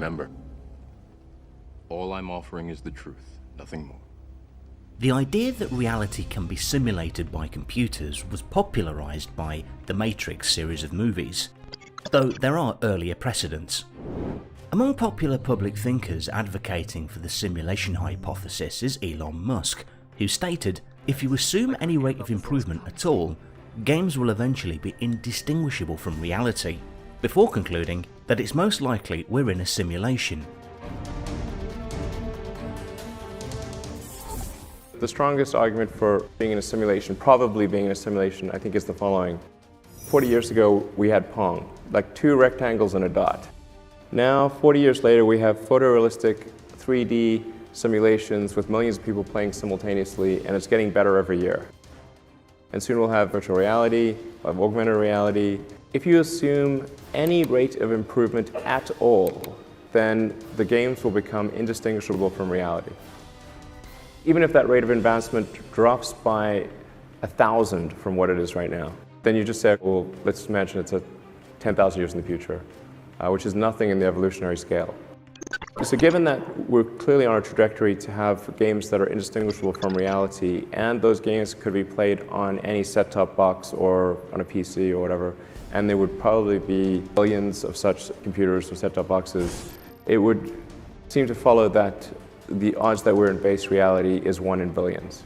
Remember, all I'm offering is the truth, nothing more. The idea that reality can be simulated by computers was popularised by the Matrix series of movies, though there are earlier precedents. Among popular public thinkers advocating for the simulation hypothesis is Elon Musk, who stated, if you assume any rate of improvement at all, games will eventually be indistinguishable from reality, before concluding that it's most likely we're in a simulation. The strongest argument for being in a simulation, probably being in a simulation, I think is the following. 40 years ago, we had Pong, like two rectangles and a dot. Now, 40 years later, we have photorealistic 3D simulations with millions of people playing simultaneously, and it's getting better every year. And soon we'll have virtual reality, we'll have augmented reality. If you assume any rate of improvement at all, then the games will become indistinguishable from reality. Even if that rate of advancement drops by 1,000 from what it is right now, then you just say, well, let's imagine it's 10,000 years in the future, which is nothing in the evolutionary scale. So given that we're clearly on a trajectory to have games that are indistinguishable from reality, and those games could be played on any set-top box or on a PC or whatever, and there would probably be billions of such computers or set-top boxes, it would seem to follow that the odds that we're in base reality is 1 in billions.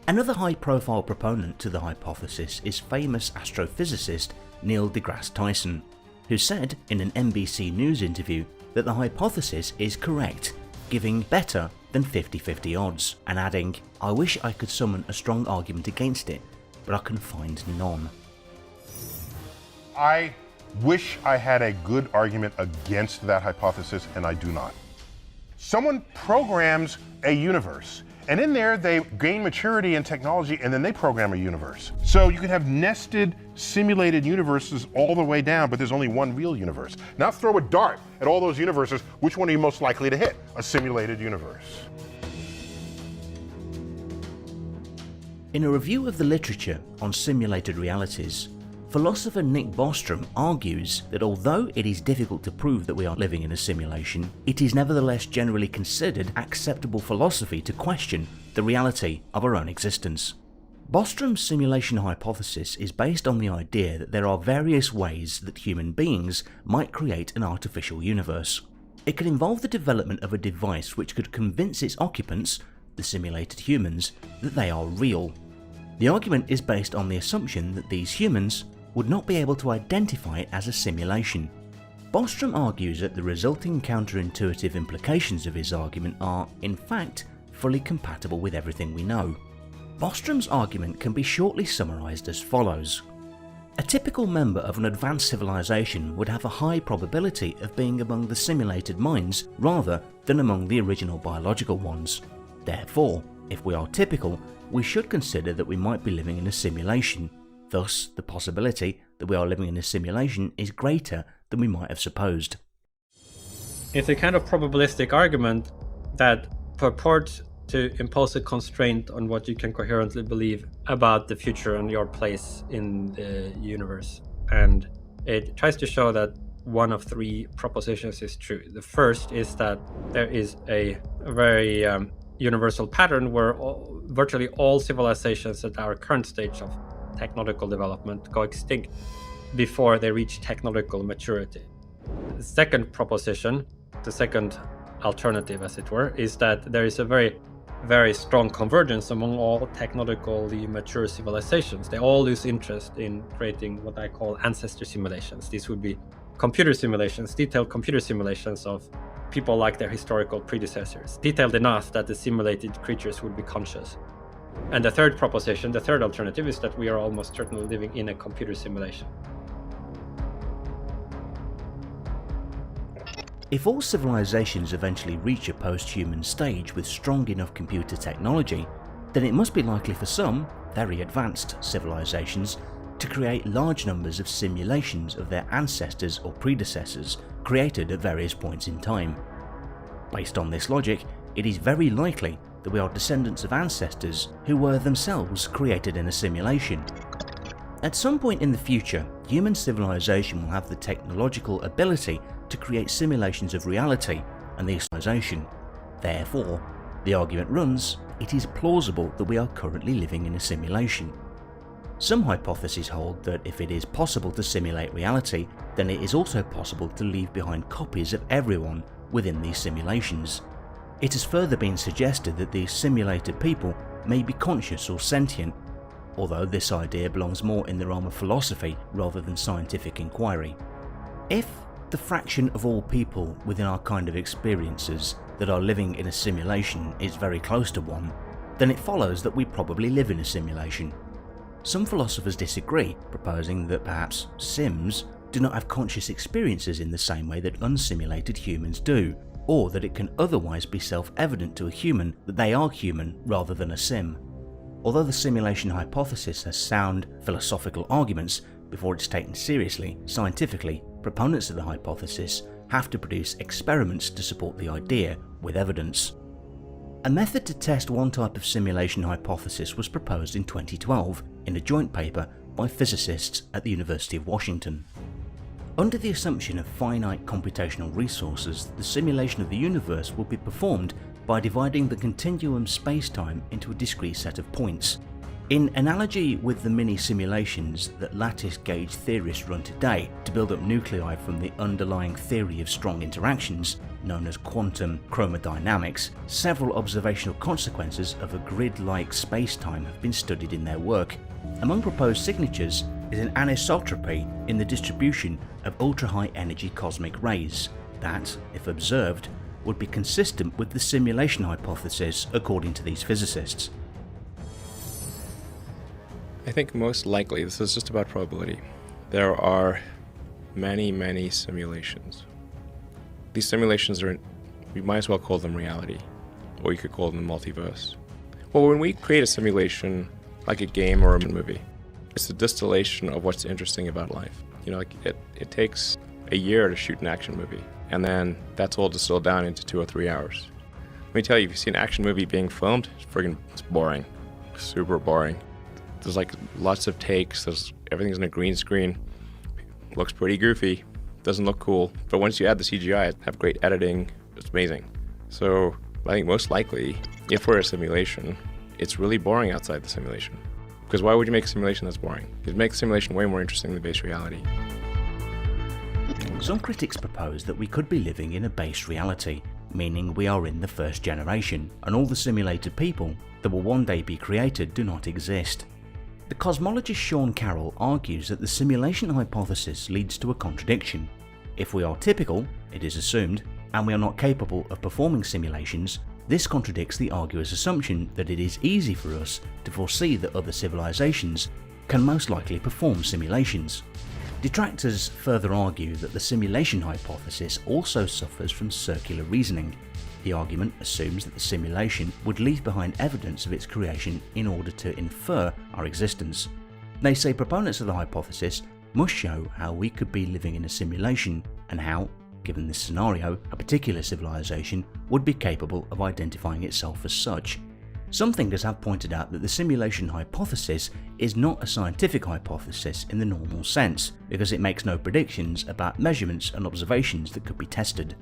Another high-profile proponent to the hypothesis is famous astrophysicist Neil deGrasse Tyson, who said in an NBC News interview that the hypothesis is correct, giving better than 50-50 odds, and adding, "I wish I could summon a strong argument against it, but I can find none." I wish I had a good argument against that hypothesis, and I do not. Someone programs a universe, and in there they gain maturity and technology, and then they program a universe. So you can have nested, simulated universes all the way down, but there's only one real universe. Now throw a dart at all those universes, which one are you most likely to hit? A simulated universe. In a review of the literature on simulated realities, philosopher Nick Bostrom argues that although it is difficult to prove that we are living in a simulation, it is nevertheless generally considered acceptable philosophy to question the reality of our own existence. Bostrom's simulation hypothesis is based on the idea that there are various ways that human beings might create an artificial universe. It could involve the development of a device which could convince its occupants, the simulated humans, that they are real. The argument is based on the assumption that these humans would not be able to identify it as a simulation. Bostrom argues that the resulting counterintuitive implications of his argument are, in fact, fully compatible with everything we know. Bostrom's argument can be shortly summarised as follows. A typical member of an advanced civilization would have a high probability of being among the simulated minds rather than among the original biological ones. Therefore, if we are typical, we should consider that we might be living in a simulation. Thus, the possibility that we are living in a simulation is greater than we might have supposed. It's a kind of probabilistic argument that purports to impose a constraint on what you can coherently believe about the future and your place in the universe. And it tries to show that one of 3 propositions is true. The first is that there is a very universal pattern where virtually all civilizations at our current stage of technological development go extinct before they reach technological maturity. The second proposition, the second alternative as it were, is that there is a very strong convergence among all technologically mature civilizations. They all lose interest in creating what I call ancestor simulations. These would be computer simulations, detailed computer simulations of people like their historical predecessors, detailed enough that the simulated creatures would be conscious. And the third proposition, the third alternative, is that we are almost certainly living in a computer simulation. If all civilizations eventually reach a post-human stage with strong enough computer technology, then it must be likely for some, very advanced civilizations, to create large numbers of simulations of their ancestors or predecessors created at various points in time. Based on this logic, it is very likely that we are descendants of ancestors who were themselves created in a simulation. At some point in the future, human civilization will have the technological ability to create simulations of reality and the civilization. Therefore, the argument runs, it is plausible that we are currently living in a simulation. Some hypotheses hold that if it is possible to simulate reality, then it is also possible to leave behind copies of everyone within these simulations. It has further been suggested that these simulated people may be conscious or sentient, although this idea belongs more in the realm of philosophy rather than scientific inquiry. If the fraction of all people within our kind of experiences that are living in a simulation is very close to 1, then it follows that we probably live in a simulation. Some philosophers disagree, proposing that perhaps Sims do not have conscious experiences in the same way that unsimulated humans do, or that it can otherwise be self-evident to a human that they are human rather than a sim. Although the simulation hypothesis has sound philosophical arguments, before it's taken seriously, scientifically, proponents of the hypothesis have to produce experiments to support the idea with evidence. A method to test one type of simulation hypothesis was proposed in 2012 in a joint paper by physicists at the University of Washington. Under the assumption of finite computational resources, the simulation of the universe will be performed by dividing the continuum space-time into a discrete set of points. In analogy with the mini-simulations that lattice gauge theorists run today to build up nuclei from the underlying theory of strong interactions, known as quantum chromodynamics, several observational consequences of a grid-like space-time have been studied in their work. Among proposed signatures is an anisotropy in the distribution of ultra-high energy cosmic rays that, if observed, would be consistent with the simulation hypothesis according to these physicists. I think most likely, this is just about probability, there are many simulations. These simulations are, we might as well call them reality, or you could call them the multiverse. Well, when we create a simulation, like a game or a movie, it's a distillation of what's interesting about life. You know, like it takes a year to shoot an action movie, and then that's all distilled down into 2 or 3 hours. Let me tell you, if you see an action movie being filmed, it's boring, super boring. There's like lots of takes, everything's in a green screen, looks pretty goofy, doesn't look cool, but once you add the CGI, have great editing, it's amazing. So I think most likely, if we're a simulation, it's really boring outside the simulation. Because why would you make a simulation that's boring? You'd make the simulation way more interesting than base reality. Some critics propose that we could be living in a base reality, meaning we are in the first generation, and all the simulated people that will one day be created do not exist. The cosmologist Sean Carroll argues that the simulation hypothesis leads to a contradiction. If we are typical, it is assumed, and we are not capable of performing simulations, this contradicts the arguer's assumption that it is easy for us to foresee that other civilizations can most likely perform simulations. Detractors further argue that the simulation hypothesis also suffers from circular reasoning. The argument assumes that the simulation would leave behind evidence of its creation in order to infer our existence. They say proponents of the hypothesis must show how we could be living in a simulation and how, given this scenario, a particular civilization would be capable of identifying itself as such. Some thinkers have pointed out that the simulation hypothesis is not a scientific hypothesis in the normal sense, because it makes no predictions about measurements and observations that could be tested.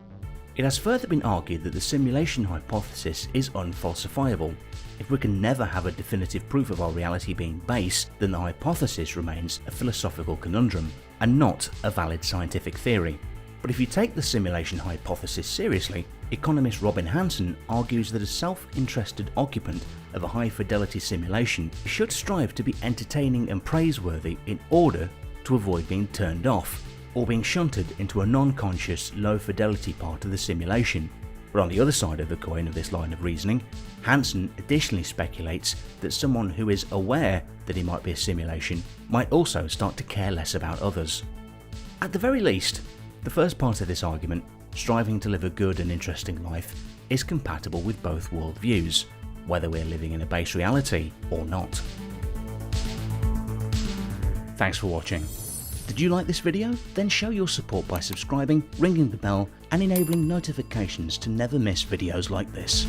It has further been argued that the simulation hypothesis is unfalsifiable. If we can never have a definitive proof of our reality being base, then the hypothesis remains a philosophical conundrum and not a valid scientific theory. But if you take the simulation hypothesis seriously, economist Robin Hanson argues that a self-interested occupant of a high-fidelity simulation should strive to be entertaining and praiseworthy in order to avoid being turned off, or being shunted into a non-conscious, low-fidelity part of the simulation. But on the other side of the coin of this line of reasoning, Hanson additionally speculates that someone who is aware that he might be a simulation might also start to care less about others. At the very least, the first part of this argument, striving to live a good and interesting life, is compatible with both worldviews, whether we're living in a base reality or not. Thanks for watching. Did you like this video? Then show your support by subscribing, ringing the bell, and enabling notifications to never miss videos like this.